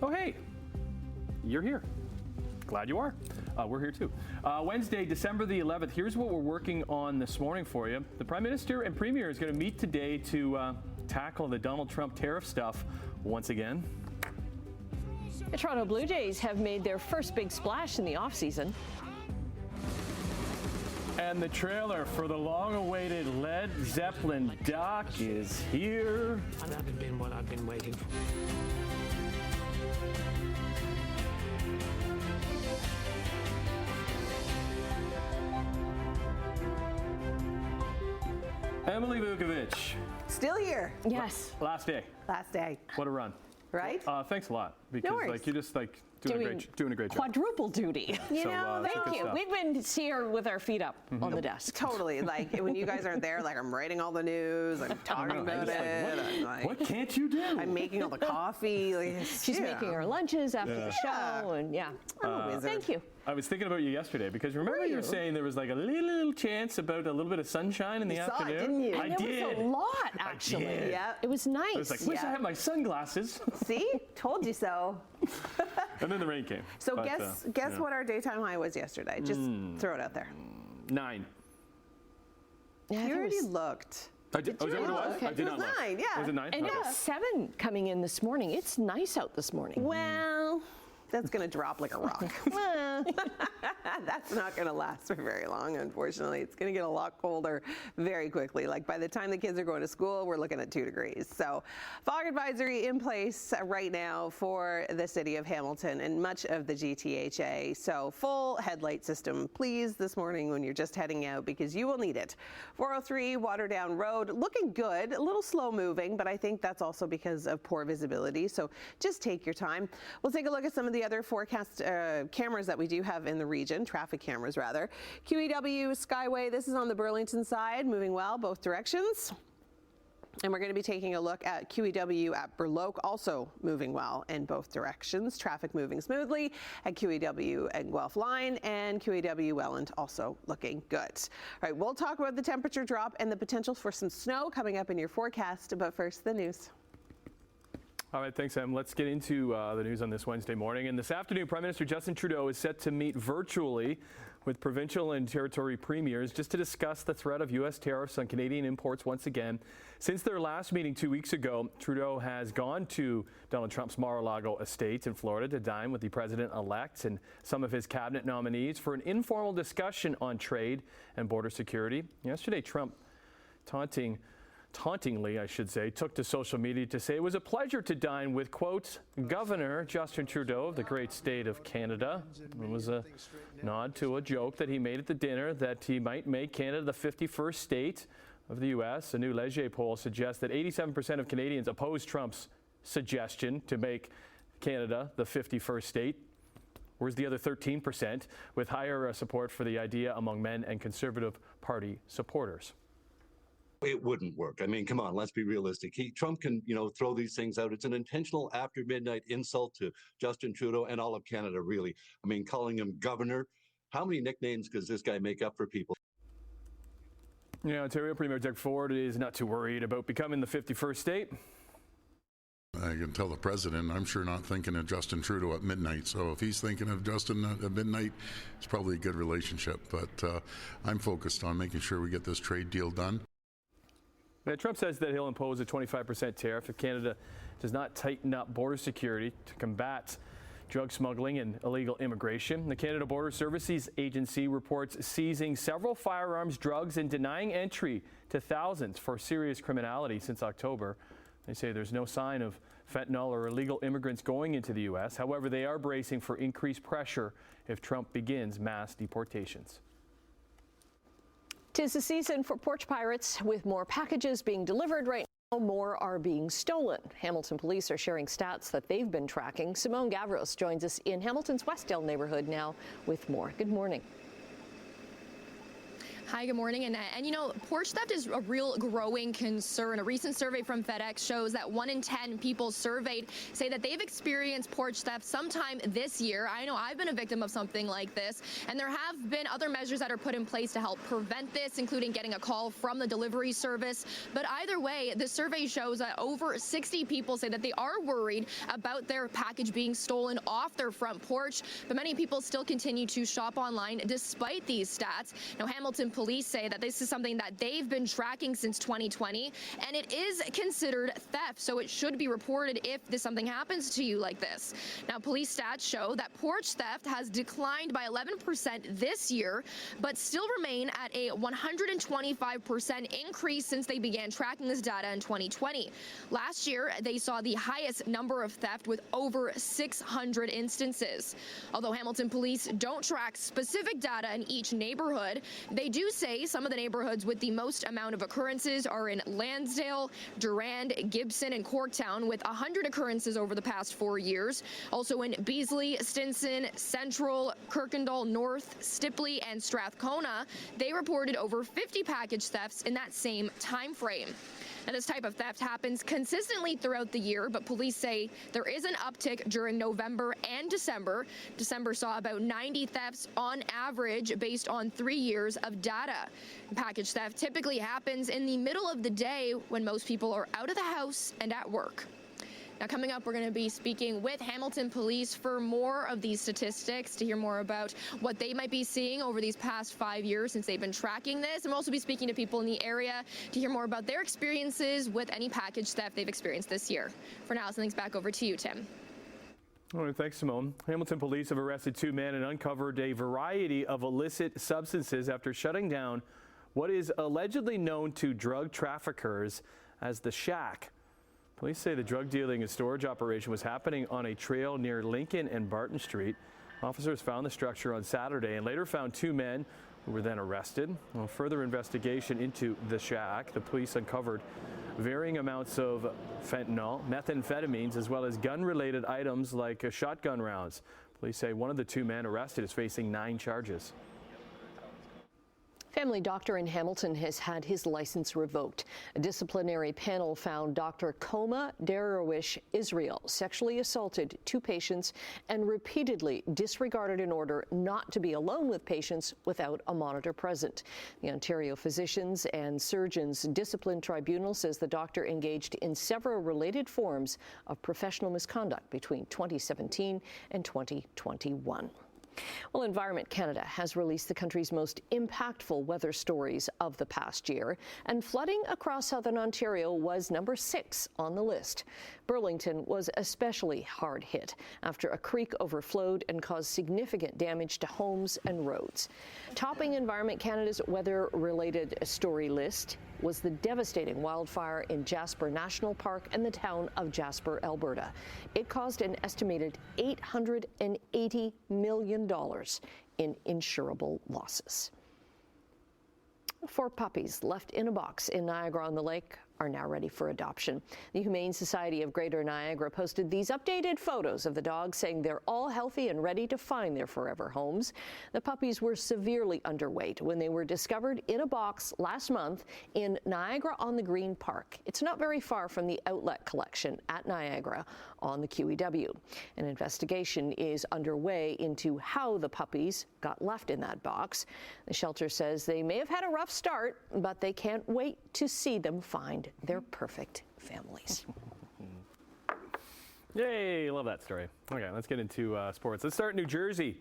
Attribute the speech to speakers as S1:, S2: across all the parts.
S1: Oh, hey, you're here. Glad you are. We're here too. Wednesday, December the 11th. Here's what we're working on this morning for you. The Prime Minister and Premier is going to meet today to tackle the Donald Trump tariff stuff once again.
S2: The Toronto Blue Jays have made their first big splash in the offseason.
S1: And the trailer for the long-awaited Led Zeppelin doc is here.
S3: And that had been what I've been waiting for.
S1: Emily Vukovic.
S4: Still here.
S2: Yes.
S1: Last day.
S4: Last day.
S1: What a run.
S4: Right?
S1: Thanks a lot. Because you're just doing a great job.
S2: Quadruple duty.
S4: You know,
S2: thank you. We've been here with our feet up on the desk.
S4: Totally. Like when you guys aren't there, like I'm writing all the news, I'm talking about it.
S1: What can't you do?
S4: I'm making all the coffee. Like,
S2: She's making our lunches after the show, and thank you.
S1: I was thinking about you yesterday because remember you were saying there was like a little chance about a little bit of sunshine in the afternoon.
S4: Saw it, didn't you?
S1: I
S2: There
S1: did.
S2: was a lot, actually.
S4: Yeah.
S2: It was nice.
S1: I was like, wish I had my sunglasses.
S4: See? Told you so.
S1: And then the rain came.
S4: So guess what our daytime high was yesterday? Just throw it out there.
S1: 9.
S2: Yeah,
S4: You already looked.
S1: I did. Oh, is that what it was?
S2: Okay.
S1: I did
S4: It
S1: not
S4: was
S1: look.
S4: 9, yeah.
S1: Was it 9?
S2: And
S1: Okay.
S2: it was 7 coming in this morning. It's nice out this morning.
S4: Well, that's going to drop like a rock. That's not going to last for very long, unfortunately. It's going to get a lot colder very quickly. Like by the time the kids are going to school, we're looking at 2 degrees. So fog advisory in place right now for the city of Hamilton and much of the GTHA. So full headlight system, please, this morning when you're just heading out because you will need it. 403 Waterdown Road, looking good, a little slow moving, but I think that's also because of poor visibility. So just take your time. We'll take a look at some of the other forecast cameras that we do have in the region, traffic cameras rather. QEW Skyway, this is on the Burlington side, moving well both directions. And we're going to be taking a look at QEW at Burloak, also moving well in both directions. Traffic moving smoothly at QEW and Guelph Line, and QEW Welland also looking good. All right, we'll talk about the temperature drop and the potential for some snow coming up in your forecast, but first, the news.
S1: All right, thanks, Em. Let's get into the news on this Wednesday morning. And this afternoon, Prime Minister Justin Trudeau is set to meet virtually with provincial and territory premiers just to discuss the threat of U.S. tariffs on Canadian imports once again. Since their last meeting 2 weeks ago, Trudeau has gone to Donald Trump's Mar-a-Lago estate in Florida to dine with the president-elect and some of his cabinet nominees for an informal discussion on trade and border security. Yesterday, Trump tauntingly, I should say, took to social media to say it was a pleasure to dine with, quote, Governor Justin Trudeau of the great state of Canada. It was a nod to a joke that he made at the dinner that he might make Canada the 51st state of the U.S. A new Leger poll suggests that 87% of Canadians oppose Trump's suggestion to make Canada the 51st state. Whereas the other 13% with higher support for the idea among men and Conservative Party supporters.
S5: It wouldn't work. I mean, come on, let's be realistic. Trump can, throw these things out. It's an intentional after midnight insult to Justin Trudeau and all of Canada, really. I mean, calling him governor. How many nicknames does this guy make up for people?
S1: Yeah, Ontario Premier Doug Ford is not too worried about becoming the 51st state.
S6: I can tell the president, I'm sure not thinking of Justin Trudeau at midnight. So if he's thinking of Justin at midnight, it's probably a good relationship. But I'm focused on making sure we get this trade deal done.
S1: Now, Trump says that he'll impose a 25% tariff if Canada does not tighten up border security to combat drug smuggling and illegal immigration. The Canada Border Services Agency reports seizing several firearms, drugs, and denying entry to thousands for serious criminality since October. They say there's no sign of fentanyl or illegal immigrants going into the U.S. However, they are bracing for increased pressure if Trump begins mass deportations.
S2: 'Tis the season for porch pirates, with more packages being delivered right now. More are being stolen. Hamilton police are sharing stats that they've been tracking. Simone Gavros joins us in Hamilton's Westdale neighborhood now with more. Good morning.
S7: Hi, good morning. And you know, porch theft is a real growing concern. A recent survey from FedEx shows that 1 in 10 people surveyed say that they've experienced porch theft sometime this year. I know I've been a victim of something like this, and there have been other measures that are put in place to help prevent this, including getting a call from the delivery service. But either way, the survey shows that over 60 people say that they are worried about their package being stolen off their front porch, but many people still continue to shop online despite these stats. Now, Hamilton police say that this is something that they've been tracking since 2020, and it is considered theft, so it should be reported if something happens to you like this. Now, police stats show that porch theft has declined by 11% this year, but still remain at a 125% increase since they began tracking this data in 2020. Last year, they saw the highest number of theft with over 600 instances. Although Hamilton police don't track specific data in each neighborhood, they do say some of the neighborhoods with the most amount of occurrences are in Lansdale, Durand, Gibson, and Corktown, with 100 occurrences over the past 4 years. Also in Beasley, Stinson, Central, Kirkendall, North, Stipley, and Strathcona, they reported over 50 package thefts in that same time frame. Now, this type of theft happens consistently throughout the year, but police say there is an uptick during November and December. December saw about 90 thefts on average based on 3 years of data. Package theft typically happens in the middle of the day when most people are out of the house and at work. Now, coming up, we're going to be speaking with Hamilton Police for more of these statistics, to hear more about what they might be seeing over these past 5 years since they've been tracking this. And we'll also be speaking to people in the area to hear more about their experiences with any package theft they've experienced this year. For now, something's back over to you, Tim.
S1: All right, thanks, Simone. Hamilton police have arrested 2 men and uncovered a variety of illicit substances after shutting down what is allegedly known to drug traffickers as the Shack. Police say the drug dealing and storage operation was happening on a trail near Lincoln and Barton Street. Officers found the structure on Saturday and later found 2 men who were then arrested. Well, further investigation into the Shack, the police uncovered varying amounts of fentanyl, methamphetamines, as well as gun-related items like shotgun rounds. Police say one of the 2 men arrested is facing 9 charges.
S2: Family doctor in Hamilton has had his license revoked. A disciplinary panel found Dr. Koma Derawish Israel sexually assaulted 2 patients and repeatedly disregarded an order not to be alone with patients without a monitor present. The Ontario Physicians and Surgeons Discipline Tribunal says the doctor engaged in several related forms of professional misconduct between 2017 and 2021. Well, Environment Canada has released the country's most impactful weather stories of the past year, and flooding across southern Ontario was number 6 on the list. Burlington was especially hard hit after a creek overflowed and caused significant damage to homes and roads. Topping Environment Canada's weather-related story list was the devastating wildfire in Jasper National Park and the town of Jasper, Alberta. It caused an estimated $880 million in insurable losses. 4 puppies left in a box in Niagara-on-the-Lake are now ready for adoption. The Humane Society of Greater Niagara posted these updated photos of the dogs, saying they're all healthy and ready to find their forever homes. The puppies were severely underweight when they were discovered in a box last month in Niagara-on-the-Green Park. It's not very far from the outlet collection at Niagara on the QEW. An investigation is underway into how the puppies got left in that box. The shelter says they may have had a rough start, but they can't wait to see them find their perfect families.
S1: Yay, love that story. Okay, let's get into sports. Let's start in New Jersey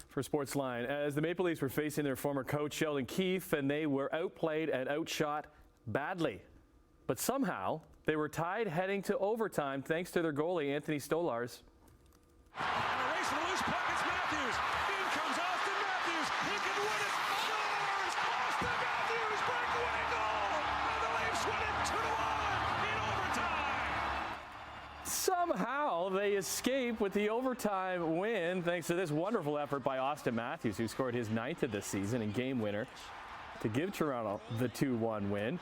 S1: for Sportsline. As the Maple Leafs were facing their former coach Sheldon Keefe, and they were outplayed and outshot badly. But somehow, they were tied heading to overtime thanks to their goalie, Anthony Stolarz.
S8: And a race for the loose puck, it's Matthews. In comes Austin Matthews. He can win it. Scores! Austin Matthews, breakaway goal! And the Leafs win it 2-1 in overtime.
S1: Somehow, they escape with the overtime win thanks to this wonderful effort by Austin Matthews, who scored his 9th of the season and game winner to give Toronto the 2-1 win.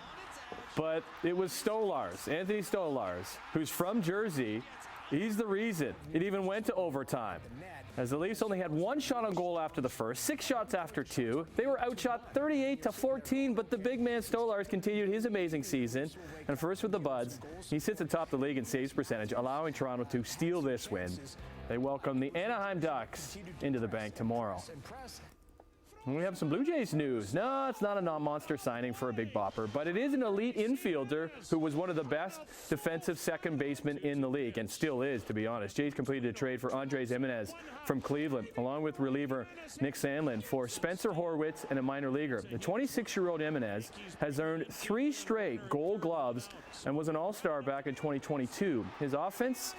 S1: But it was Stolarz, Anthony Stolarz, who's from Jersey, He's the reason it even went to overtime, as the Leafs only had one shot on goal after the first, 6 shots after 2. They were outshot 38-14, but the big man Stolarz continued his amazing season. And first with the Buds, he sits atop the league in saves percentage, allowing Toronto to steal this win. They welcome the Anaheim Ducks into the bank tomorrow. And we have some Blue Jays news. No, it's not a non-monster signing for a big bopper, but it is an elite infielder who was one of the best defensive second basemen in the league, and still is, to be honest. Jays completed a trade for Andres Gimenez from Cleveland, along with reliever Nick Sandlin for Spencer Horwitz and a minor leaguer. The 26-year-old Gimenez has earned 3 straight Gold Gloves and was an All-Star back in 2022. His offense,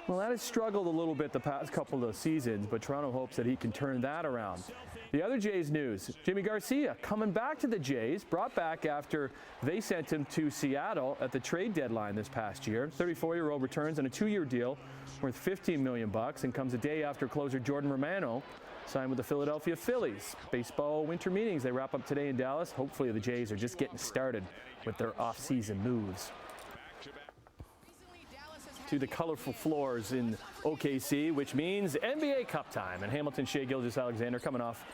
S1: well, that has struggled a little bit the past couple of seasons, but Toronto hopes that he can turn that around. The other Jays news, Jimmy Garcia coming back to the Jays, brought back after they sent him to Seattle at the trade deadline this past year. 34-year-old returns on a 2-year deal worth $15 million and comes a day after closer Jordan Romano signed with the Philadelphia Phillies. Baseball winter meetings, they wrap up today in Dallas. Hopefully the Jays are just getting started with their off-season moves. To the colorful floors in OKC, which means NBA Cup time. And Hamilton Shai Gilgeous-Alexander, coming off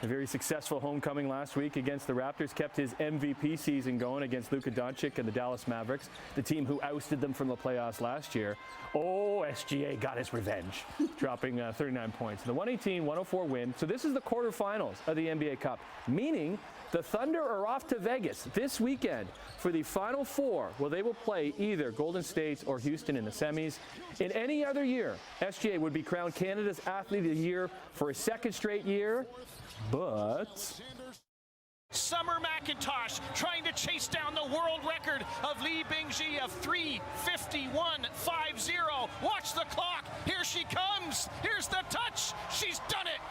S1: a very successful homecoming last week against the Raptors, kept his MVP season going against Luka Doncic and the Dallas Mavericks, the team who ousted them from the playoffs last year. Oh, SGA got his revenge, dropping 39 points. The 118-104 win. So this is the quarterfinals of the NBA Cup, meaning the Thunder are off to Vegas this weekend for the Final Four, where they will play either Golden State or Houston in the semis. In any other year, SGA would be crowned Canada's Athlete of the Year for a second straight year, but
S8: Summer McIntosh trying to chase down the world record of Li Bingji of 3:51.50. Watch the clock. Here she comes. Here's the touch. She's done it.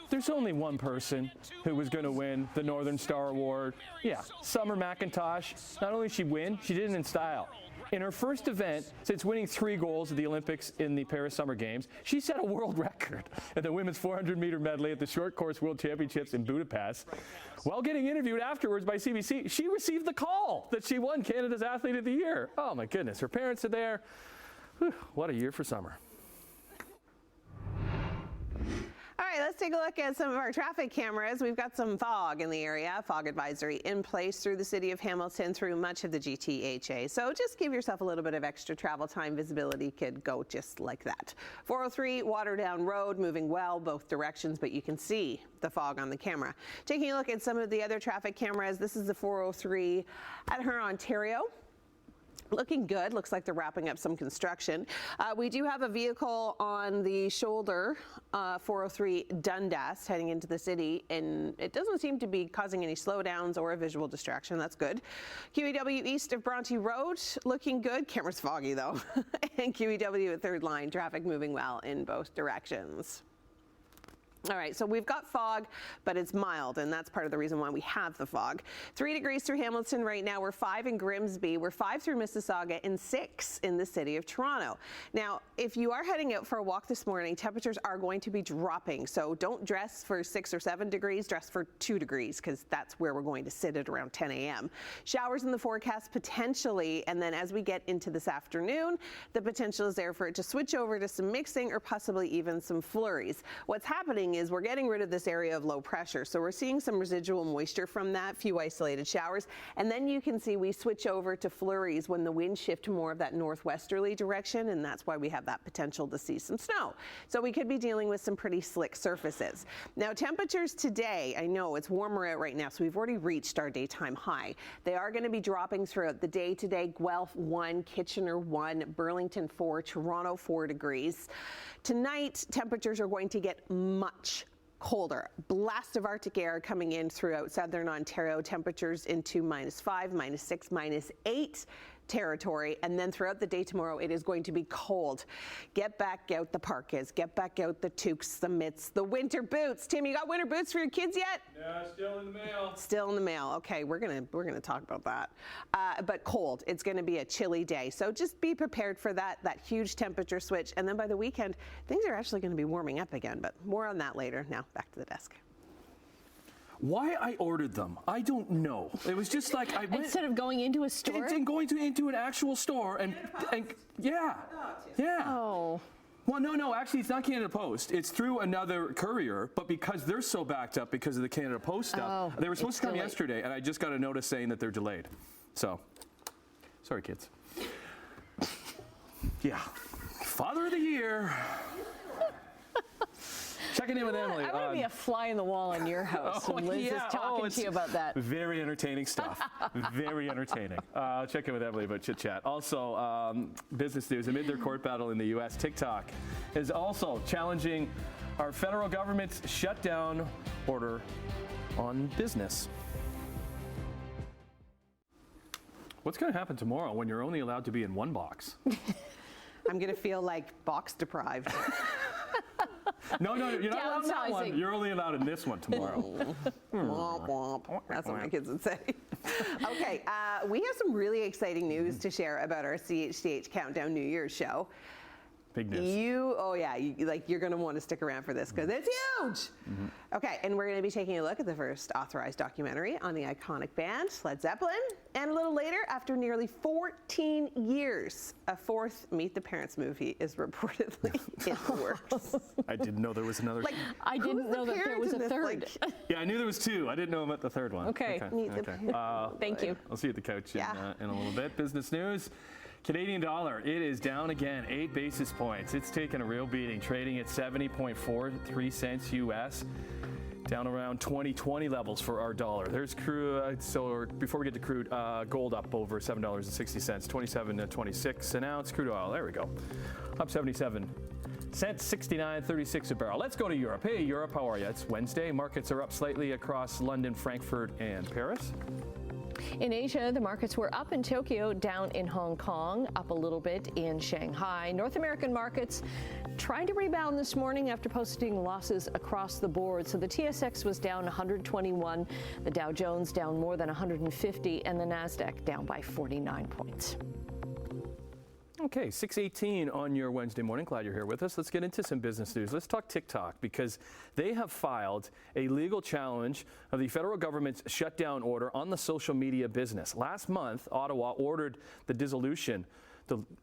S1: There's only one person who was going to win the Northern Star Award. Yeah, Summer McIntosh. Not only did she win, she did it in style. In her first event since winning 3 goals at the Olympics in the Paris Summer Games, she set a world record at the women's 400-meter medley at the Short Course World Championships in Budapest. While getting interviewed afterwards by CBC, she received the call that she won Canada's Athlete of the Year. Oh my goodness, her parents are there. Whew, what a year for Summer.
S4: All right, let's take a look at some of our traffic cameras. We've got some fog in the area, fog advisory in place through the city of Hamilton, through much of the GTHA. So just give yourself a little bit of extra travel time. Visibility could go just like that. 403 Waterdown Road, moving well both directions, but you can see the fog on the camera. Taking a look at some of the other traffic cameras, this is the 403 at Huron, Ontario. Looking good. Looks like they're wrapping up some construction. We do have a vehicle on the shoulder, 403 Dundas, heading into the city, and it doesn't seem to be causing any slowdowns or a visual distraction. That's good. QEW east of Bronte Road, looking good. Camera's foggy though. And QEW at third line, traffic moving well in both directions. All right, so we've got fog, but it's mild, and that's part of the reason why we have the fog. 3 degrees through Hamilton right now. We're 5 in Grimsby. We're 5 through Mississauga and 6 in the city of Toronto. Now, if you are heading out for a walk this morning, temperatures are going to be dropping. So don't dress for 6 or 7 degrees, dress for 2 degrees, because that's where we're going to sit at around 10 a.m. Showers in the forecast potentially, and then as we get into this afternoon, the potential is there for it to switch over to some mixing or possibly even some flurries. What's happening is we're getting rid of this area of low pressure. So we're seeing some residual moisture from that, few isolated showers. And then you can see we switch over to flurries when the winds shift to more of that northwesterly direction. And that's why we have that potential to see some snow. So we could be dealing with some pretty slick surfaces. Now temperatures today, I know it's warmer out right now, so we've already reached our daytime high. They are going to be dropping throughout the day today. Guelph 1, Kitchener 1, Burlington 4, Toronto 4 degrees. Tonight, temperatures are going to get much colder. Blast of Arctic air coming in throughout southern Ontario. Temperatures into -5, -6, -8 territory. And then throughout the day tomorrow, it is going to be cold. Get back out the parkas. Get back out the toques, the mitts, the winter boots. Tim, you got winter boots for your kids yet?
S1: Yeah, still in the mail.
S4: Still in the mail. Okay, we're gonna talk about that. But cold. It's going to be a chilly day. So just be prepared for that huge temperature switch. And then by the weekend, things are actually going to be warming up again. But more on that later. Now back to the desk.
S1: Why I ordered them, I don't know. It was just like I went
S2: Instead of going into a store?
S1: and going into an actual store and yeah.
S2: Oh.
S1: Well, no, actually, it's not Canada Post. It's through another courier, but because they're so backed up because of the Canada Post stuff, they were supposed to come
S2: delayed.
S1: yesterday, and I just got a notice saying that they're delayed. So, sorry, kids. Yeah. Father of the Year. Checking in with Emily.
S2: I want to be a fly in the wall in your house. And Liz is talking to you about that.
S1: Very entertaining stuff. Very entertaining. Check in with Emily about Chit Chat. Also, business news. Amid their court battle in the U.S., TikTok is also challenging our federal government's shutdown order on business. What's going to happen tomorrow when you're only allowed to be in one box?
S4: I'm going to feel like box deprived.
S1: No, you're not allowed in that one.
S2: Downsizing.
S1: You're only allowed in this one tomorrow.
S4: Womp womp. That's what my kids would say. Okay, we have some really exciting news to share about our CHCH Countdown New Year's show.
S1: Big news.
S4: You're going to want to stick around for this because it's huge. Okay, and we're going to be taking a look at the first authorized documentary on the iconic band Led Zeppelin. And a little later, after nearly 14 years, a fourth Meet the Parents movie is reportedly in the works.
S1: I didn't know there was another.
S2: I didn't know that there was a third.
S1: Yeah, I knew there was two. I didn't know about the third one.
S2: Okay.
S4: Meet the Parents.
S2: Thank you.
S1: I'll see you at the couch
S4: Yeah.
S1: in a little bit. Business news. Canadian dollar, it is down again, 8 basis points. It's taken a real beating, trading at 70.43 cents US, down around 2020 levels for our dollar. There's crude, so before we get to crude, gold up over $7.60, 27.26 an ounce. Crude oil, there we go, up 77 cents, 69.36 a barrel. Let's go to Europe. Hey, Europe, how are you? It's Wednesday. Markets are up slightly across London, Frankfurt, and Paris.
S2: In Asia, the markets were up in Tokyo, down in Hong Kong, up a little bit in Shanghai. North American markets trying to rebound this morning after posting losses across the board. So the TSX was down 121, the Dow Jones down more than 150, and the NASDAQ down by 49 points.
S1: Okay, 6:18 on your Wednesday morning. Glad you're here with us. Let's get into some business news. Let's talk TikTok because they have filed a legal challenge of the federal government's shutdown order on the social media business. Last month, Ottawa ordered the dissolution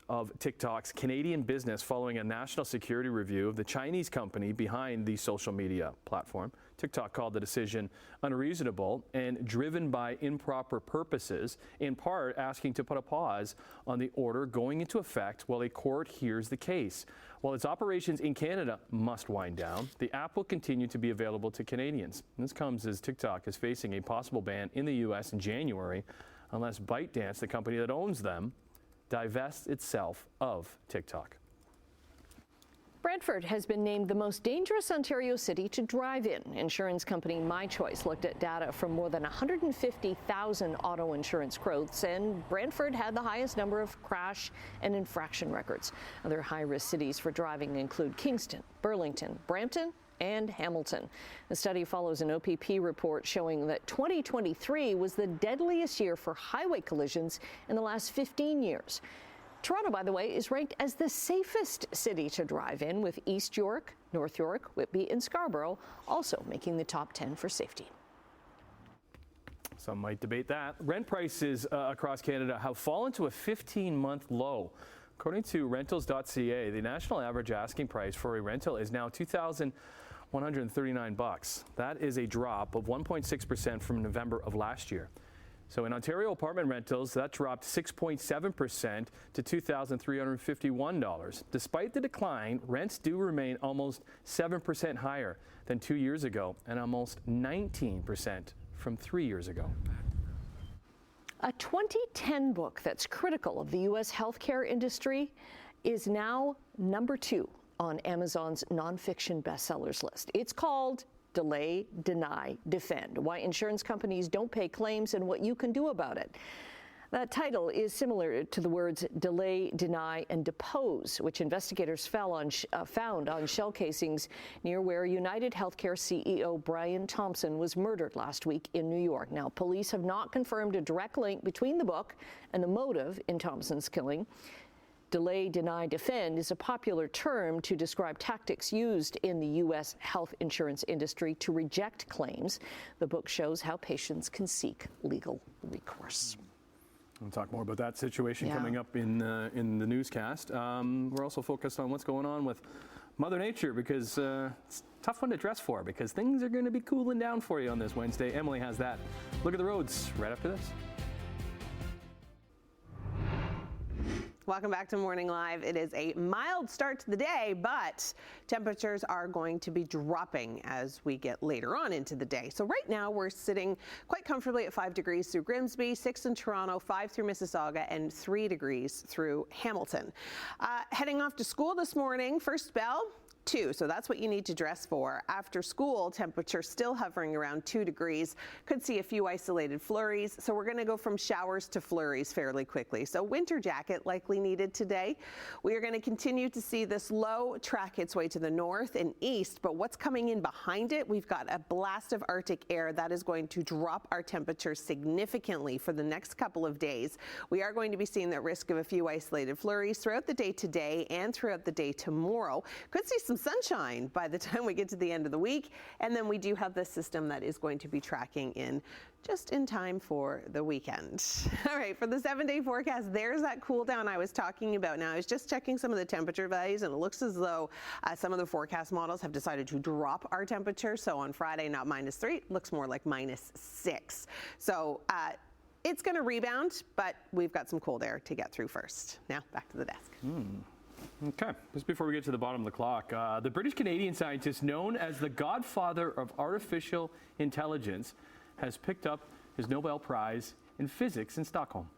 S1: of TikTok's Canadian business following a national security review of the Chinese company behind the social media platform. TikTok called the decision unreasonable and driven by improper purposes, in part asking to put a pause on the order going into effect while a court hears the case. While its operations in Canada must wind down, the app will continue to be available to Canadians. This comes as TikTok is facing a possible ban in the U.S. in January unless ByteDance, the company that owns them, divests itself of TikTok.
S2: Brantford has been named the most dangerous Ontario city to drive in. Insurance company My Choice looked at data from more than 150,000 auto insurance quotes, and Brantford had the highest number of crash and infraction records. Other high-risk cities for driving include Kingston, Burlington, Brampton, and Hamilton. The study follows an OPP report showing that 2023 was the deadliest year for highway collisions in the last 15 years. Toronto, by the way, is ranked as the safest city to drive in, with East York, North York, Whitby, and Scarborough also making the top 10 for safety.
S1: Some might debate that. Rent prices across Canada have fallen to a 15-month low. According to rentals.ca, the national average asking price for a rental is now $2,139. That is a drop of 1.6% from November of last year. So in Ontario apartment rentals, that dropped 6.7% to $2,351. Despite the decline, rents do remain almost 7% higher than 2 years ago and almost 19% from 3 years ago.
S2: A 2010 book that's critical of the U.S. healthcare industry is now number 2 on Amazon's nonfiction bestsellers list. It's called Delay, Deny, Defend: Why Insurance Companies Don't Pay Claims and What You Can Do About It. That title is similar to the words delay, deny, and depose, which investigators found on shell casings near where United Healthcare CEO Brian Thompson was murdered last week in New York. Now, police have not confirmed a direct link between the book and the motive in Thompson's killing. Delay, deny, defend is a popular term to describe tactics used in the U.S. health insurance industry to reject claims. The book shows how patients can seek legal recourse.
S1: We'll talk more about that situation coming up in the newscast. We're also focused on what's going on with Mother Nature, because it's a tough one to dress for, because things are going to be cooling down for you on this Wednesday. Emily has that. Look at the roads right after this.
S4: Welcome back to Morning Live. It is a mild start to the day, but temperatures are going to be dropping as we get later on into the day. So right now we're sitting quite comfortably at 5 degrees through Grimsby, 6 in Toronto, 5 through Mississauga, and 3 degrees through Hamilton. Heading off to school this morning, first bell, 2, so that's what you need to dress for. After school, temperature still hovering around 2 degrees. Could see a few isolated flurries, so we're going to go from showers to flurries fairly quickly. So winter jacket likely needed today. We are going to continue to see this low track its way to the north and east, but what's coming in behind it? We've got a blast of Arctic air that is going to drop our temperature significantly for the next couple of days. We are going to be seeing the risk of a few isolated flurries throughout the day today and throughout the day tomorrow. Could see some sunshine by the time we get to the end of the week, and then we do have this system that is going to be tracking in just in time for the weekend. All right, for the 7-day forecast, there's that cool down I was talking about. Now, I was just checking some of the temperature values, and it looks as though some of the forecast models have decided to drop our temperature. So on Friday, not -3, looks more like -6. So it's going to rebound, but we've got some cold air to get through first. Now, back to the desk.
S1: Okay, just before we get to the bottom of the clock, the British-Canadian scientist known as the godfather of artificial intelligence has picked up his Nobel Prize in Physics in Stockholm.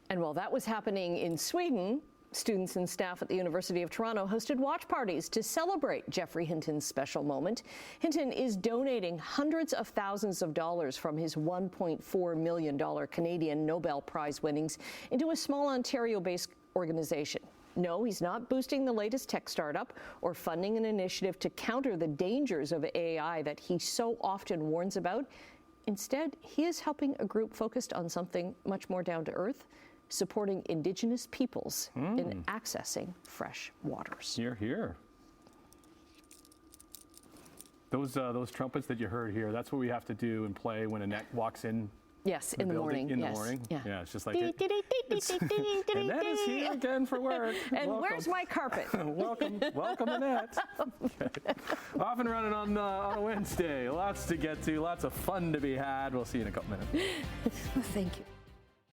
S2: And while that was happening in Sweden, students and staff at the University of Toronto hosted watch parties to celebrate Geoffrey Hinton's special moment. Hinton is donating hundreds of thousands of dollars from his $1.4 million Canadian Nobel Prize winnings into a small Ontario-based organization. No, he's not boosting the latest tech startup or funding an initiative to counter the dangers of AI that he so often warns about. Instead, he is helping a group focused on something much more down to earth, supporting Indigenous peoples in accessing fresh waters.
S1: Hear, hear. Those trumpets that you heard here, that's what we have to do and play when Annette walks in.
S2: Yes, in the morning.
S1: In the morning. Yeah, it's just like and that is here again for work.
S2: And welcome. Where's my carpet?
S1: welcome, Annette. Off and running on a Wednesday. Lots to get to, lots of fun to be had. We'll see you in a couple minutes.
S2: Thank you.